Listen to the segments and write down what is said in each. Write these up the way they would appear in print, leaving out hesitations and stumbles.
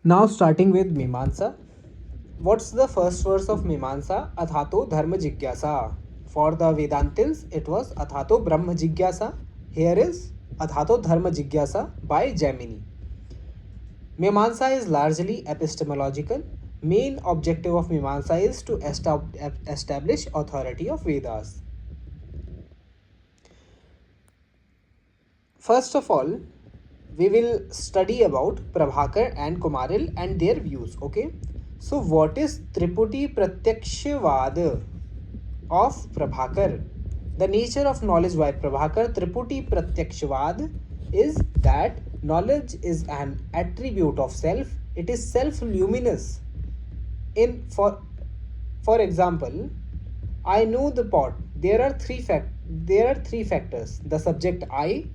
Now starting with Mimamsa. What's the first verse of Mimamsa? Athato Dharma Jigyasa. For the Vedantins, it was Athato Brahma Jigyasa. Here is Athato Dharma Jigyasa by Jaimini. Mimamsa is largely epistemological. Main objective of Mimamsa is to establish authority of Vedas. First of all, we will study about Prabhakar and Kumaril and their views. Okay, so what is Triputi Pratyakshavad of Prabhakar? The nature of knowledge by Prabhakar, Triputi Pratyakshavad, is that knowledge is an attribute of self. It is self-luminous. In for example, I know the pot. There are three factors: the subject I,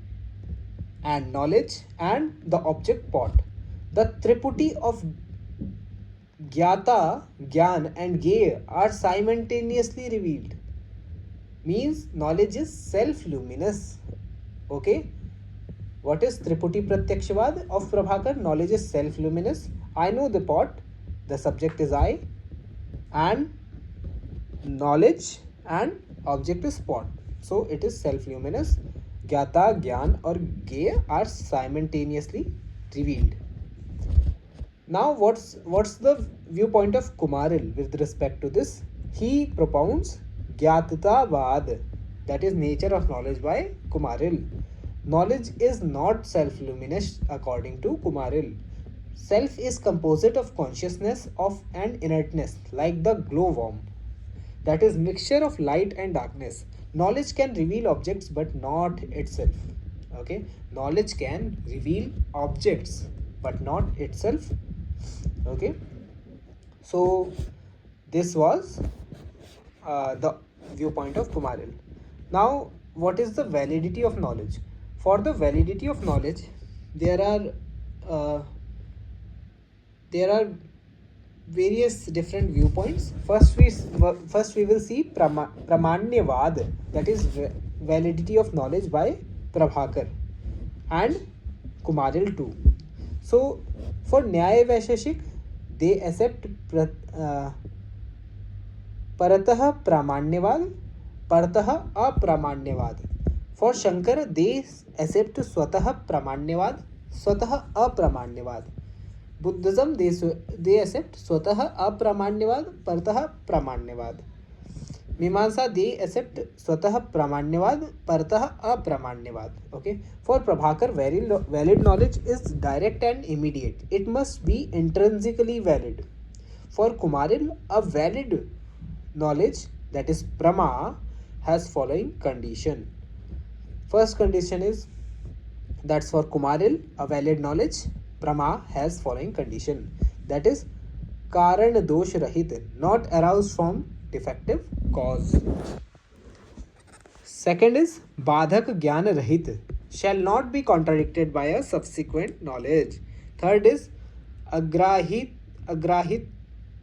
and knowledge, and the object pot. The triputi of Gyata, Gyan, and Gaya are simultaneously revealed. Means knowledge is self-luminous. Okay. What is Triputi Pratyakshavad of Prabhakar? Knowledge is self-luminous. I know the pot. The subject is I, and knowledge and object is pot. So it is self-luminous. Gyata, Gyan, or Gaya are simultaneously revealed. Now, what's the viewpoint of Kumaril with respect to this? He propounds Gyatitavad, that is nature of knowledge by Kumaril. Knowledge is not self-luminous according to Kumaril. Self is composite of consciousness of and inertness, like the glowworm. That is mixture of light and darkness. Knowledge can reveal objects but not itself. Okay, knowledge can reveal objects but not itself. Okay, so this was the viewpoint of Kumaril. Now, what is the validity of knowledge? For the validity of knowledge, there are uh, various different viewpoints. First we will see Pramanyavad, that is validity of knowledge by Prabhakar and Kumaril too. So for Nyaya Vaisheshik, they accept Paratah Pramanyavad, Paratah Apramanyavad. For Shankar, they accept Swatah Pramanyavad, Swatah Apramanyavad. Buddhism, they accept Swatah Apramanyavad, Paratah Pramanyavad. Mimamsa, they accept Swatah Pramanyavad, Paratah Apramanyavad. Okay. For Prabhakar, valid knowledge is direct and immediate. It must be intrinsically valid. For Kumaril, a valid knowledge, that is Prama, has following condition. First condition is, that's for Kumaril, a valid knowledge, Prama has following condition. That is Karan Dosh Rahit, not aroused from defective cause. Second is Badhak Gyan Rahit, shall not be contradicted by a subsequent knowledge. Third is Agrahita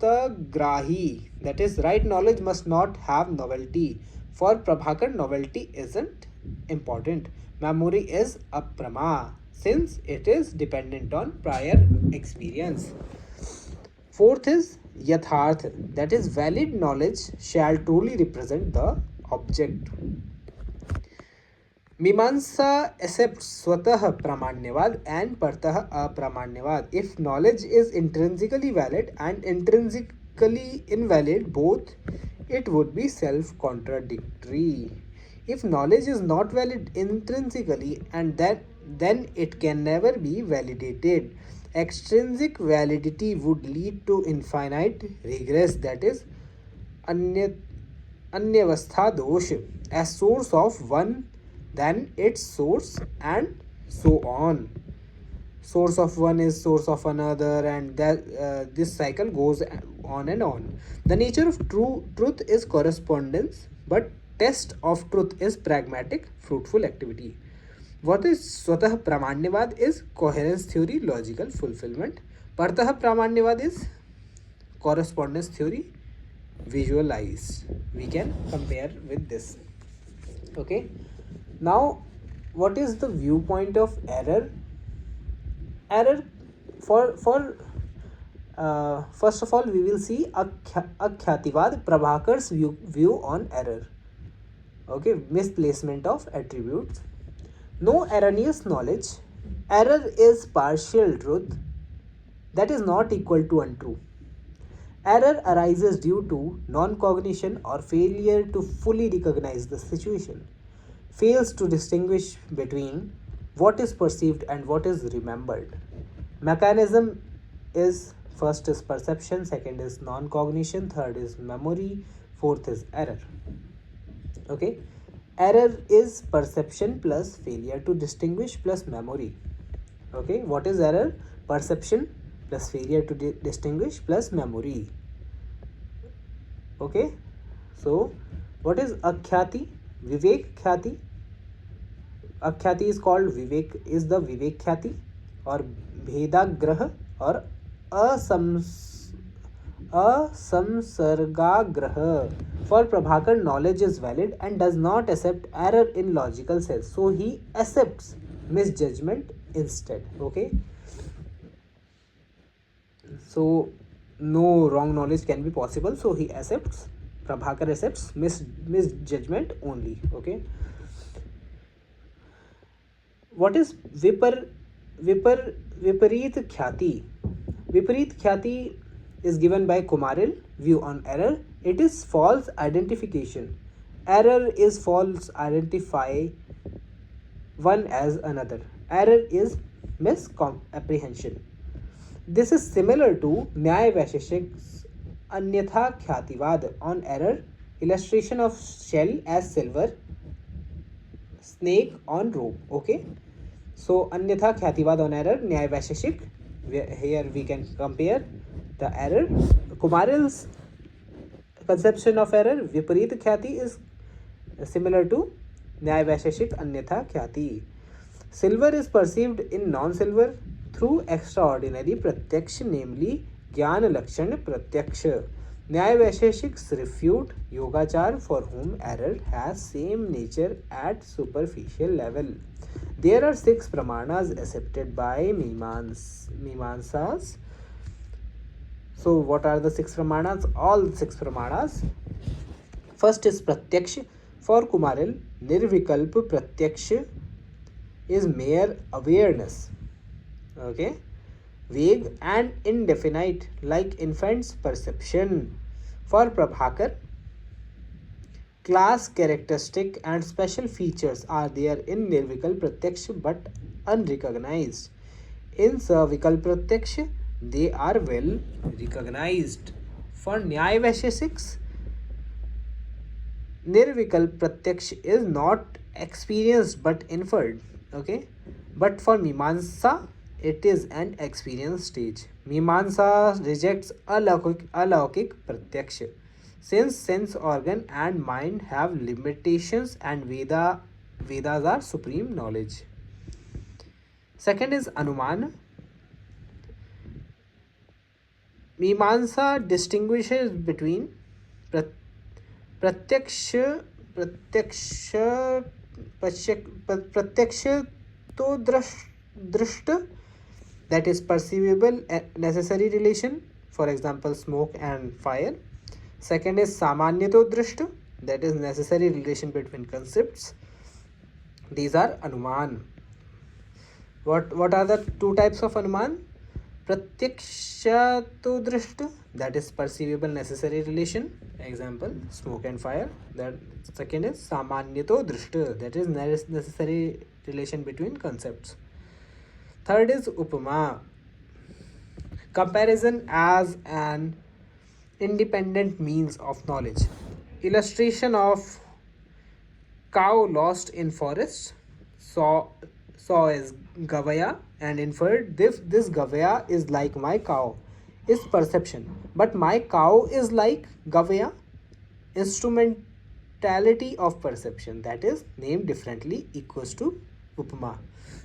Grahi, that is right knowledge must not have novelty. For Prabhakar, novelty isn't important. Memory is a prama since it is dependent on prior experience. Fourth is Yatharth, that is valid knowledge shall truly represent the object. Mimamsa accepts Swatah Pramanyavad and Partah Apramanyavad. If knowledge is intrinsically valid and intrinsically invalid both, it would be self-contradictory. If knowledge is not valid intrinsically, and then it can never be validated. Extrinsic validity would lead to infinite regress, that is Anyavastha dosh, as source of one, then its source, and so on. Source of one is source of another, and that this cycle goes on and on. The nature of truth is correspondence, but test of truth is pragmatic, fruitful activity. What is Swatah Pramanyavad is coherence theory, logical fulfillment. Partah Pramanyavad is correspondence theory, visualize. We can compare with this. Okay. Now, what is the viewpoint of error? Error for First of all, we will see Akhyativad, Prabhakar's view on error. Okay, misplacement of attributes. No erroneous knowledge. Error is partial truth that is not equal to untrue. Error arises due to non-cognition or failure to fully recognize the situation. Fails to distinguish between what is perceived and what is remembered. Mechanism is first is perception, second is non-cognition, third is memory, fourth is error. Okay, error is perception plus failure to distinguish plus memory. Okay, what is error? Perception plus failure to distinguish plus memory. Okay, so what is akhyati? Vivek khyati. Akhyati is called Vivek, is the Vivek khyati or Bhedagrah or Asamsargagrah. For Prabhakar, knowledge is valid and does not accept error in logical sense. So he accepts misjudgment instead. Okay. So no wrong knowledge can be possible. So he accepts, Prabhakar accepts misjudgment only. Okay. What is Vipareet Khyati? Vipareet Khyati is given by Kumaril, view on error. It is false identification. Error is false identify one as another. Error is misapprehension. This is similar to Nyaya Vaisheshik's Anyatha Khyativad on error, illustration of shell as silver, snake on rope. Okay. So Anyatha Khyativad on error, Nyaya Vaisheshik. Here we can compare the error. Kumaril's conception of error, Vipareet Khyati, is similar to Nyaya Vaisheshik Anyatha Khyati. Silver is perceived in non-silver through extraordinary pratyaksh, namely Gyan Lakshan Pratyaksha. Nyaya Vaisheshik's refute Yogachar, for whom error has same nature at superficial level. There are 6 pramanas accepted by Mimamsas. So what are the 6 pramanas? All 6 pramanas. First is Pratyaksh. For Kumaril, Nirvikalp Pratyaksh is mere awareness. Okay, vague and indefinite, like infant's perception. For Prabhakar, class characteristic and special features are there in Nirvikal Pratyaksh but unrecognized. In Savikal Pratyaksh, they are well recognized. For Nyaya Vaisheshiks, Nirvikal Pratyaksh is not experienced but inferred. Okay, but for Mimamsa, it is an experience stage. Mimamsa rejects alaukik pratyaksh, since sense organ and mind have limitations and Vedas are supreme knowledge. Second is Anuman. Mimamsa distinguishes between प्रत्यक्ष तो दृष्ट, that is perceivable necessary relation, for example smoke and fire. Second is samanyato drishta, that is necessary relation between concepts. These are anuman. What are the 2 types of anuman? Pratyakshato drishta, that is perceivable necessary relation, example smoke and fire. That second is samanyato drishta, that is necessary relation between concepts. Third is upama, comparison as an independent means of knowledge. Illustration of cow lost in forest. Saw is Gavaya and inferred this Gavaya is like my cow is perception, but my cow is like Gavaya, instrumentality of perception, that is named differently, equals to upama.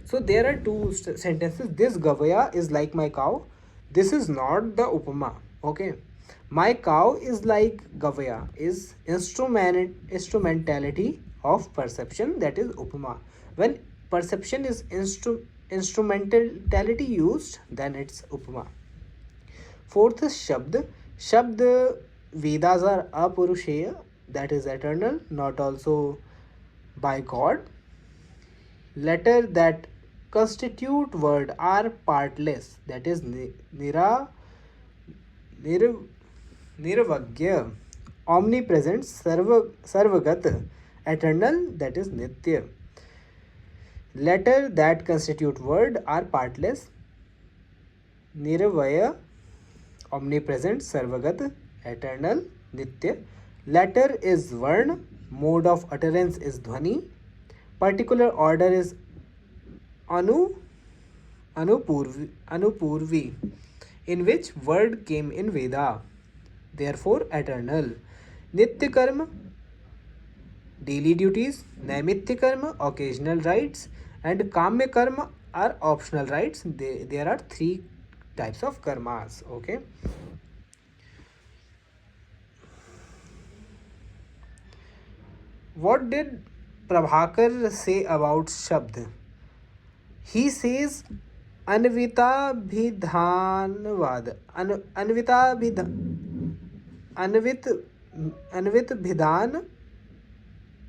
So there are 2 sentences. This Gavaya is like my cow. This is not the upama. Okay, my cow is like Gavaya is instrumentality of perception, that is upama. When perception is instrumentality used, then it's upama. Fourth is Shabd. Shabd, Vedas are apurusheya, that is eternal, not also by God. Letter that constitute word are partless, that is nirvagya, omnipresent, sarvagat, eternal, that is nitya. Letter that constitute word are partless, nirvaya, omnipresent, sarvagat, eternal, nitya. Letter is varna, mode of utterance is dhvani, particular order is anupurvi, in which word came in Veda, therefore eternal. Nitya karma, daily duties, naimitya karma, occasional rites, and kamya karma are optional rites. There are three types of karmas. Okay. What did Prabhakar say about Shabd? He says Anvita Bhidhanvad. Anvit Bhidhan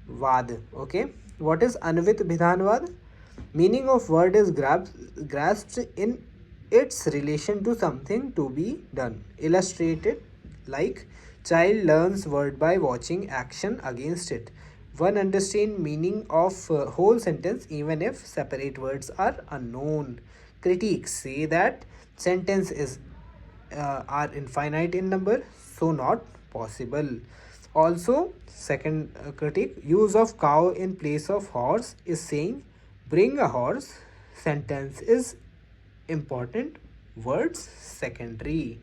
Vad. Okay. What is Anvit Bhidhanvad? Meaning of word is grasped in its relation to something to be done. Illustrated like child learns word by watching action against it. One understands meaning of whole sentence even if separate words are unknown. Critics say that sentence is are infinite in number, so not possible. Also, second critic, use of cow in place of horse is saying bring a horse. Sentence is important, words secondary.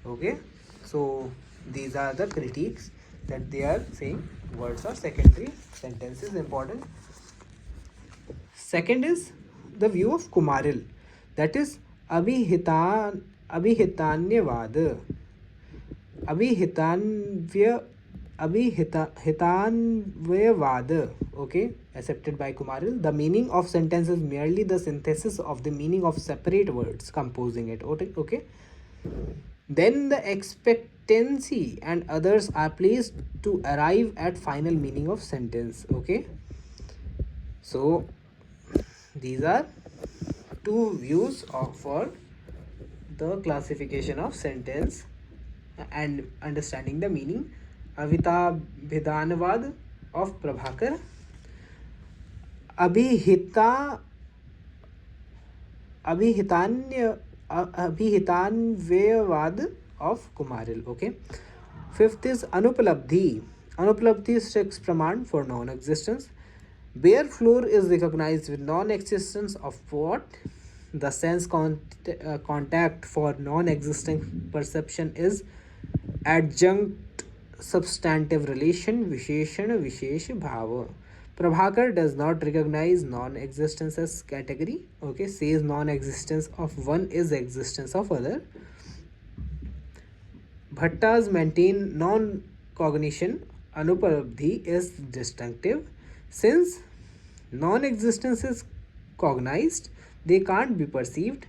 Okay, so these are the critiques that they are saying words are secondary, sentence is important. Second is the view of Kumaril, that is abhihitanyavad. Abhihitanvyavad, okay, accepted by Kumaril. The meaning of sentence is merely the synthesis of the meaning of separate words composing it. Okay. Then the expectancy and others are placed to arrive at final meaning of sentence. Okay. So these are two views for the classification of sentence and understanding the meaning. Avita Bhidanavad of Prabhakar, Abhihitanvyavad of Kumaril. Okay. Fifth is Anupalabdhi. Anupalabdhi is text praman for non-existence. Bare floor is recognized with non-existence of what? The sense contact for non-existent perception is adjunct substantive relation visheshana vishesh bhava. Prabhakar does not recognize non-existence as category. Okay, says non-existence of one is existence of other. Bhattas maintain non-cognition anupalabdhi is distinctive. Since non-existence is cognized, they can't be perceived,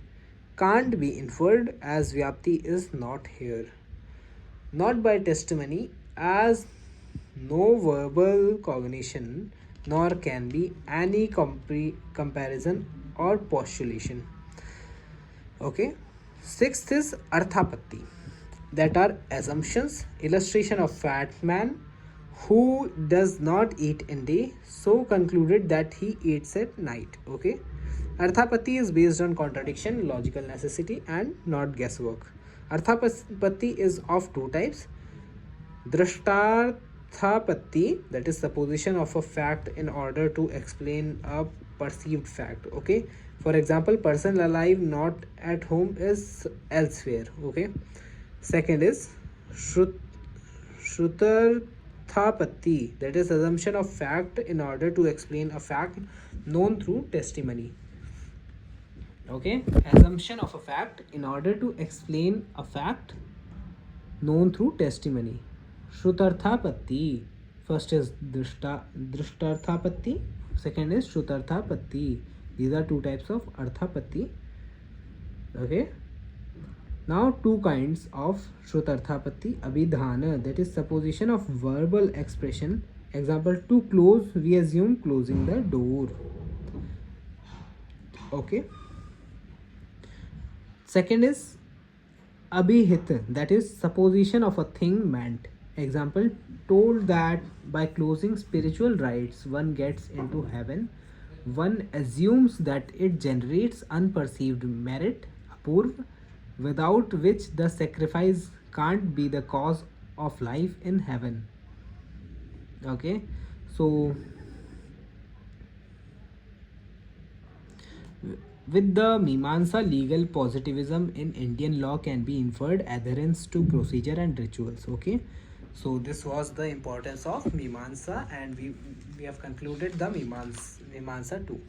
can't be inferred, as vyapti is not here. Not by testimony, as no verbal cognition, nor can be any comparison or postulation. Okay. Sixth is arthapatti, that are assumptions. Illustration of fat man who does not eat in day, so concluded that he eats at night. Okay. Arthapatti is based on contradiction, logical necessity, and not guesswork. Arthapatti is of two types. Drashtarthapatti, that is supposition of a fact in order to explain a perceived fact. Okay. For example, person alive not at home is elsewhere. Okay. Second is Shrutarthapatti, that is assumption of fact in order to explain a fact known through testimony. Okay, assumption of a fact in order to explain a fact known through testimony. Shrutarthapatti. First is Drishtarthapatti, second is Shrutarthapatti. These are two types of arthapatti. Okay. Now two kinds of Shrutarthapatti Abhidhana, that is supposition of verbal expression. Example, to close we assume closing the door. Okay. Second is Abhihit, that is supposition of a thing meant. Example, told that by closing spiritual rites one gets into heaven, one assumes that it generates unperceived merit, apurv, without which the sacrifice can't be the cause of life in heaven. Okay, so with the Mimamsa, legal positivism in Indian law can be inferred adherence to procedure and rituals. Okay, so this was the importance of Mimamsa, and we have concluded the Mimamsa too.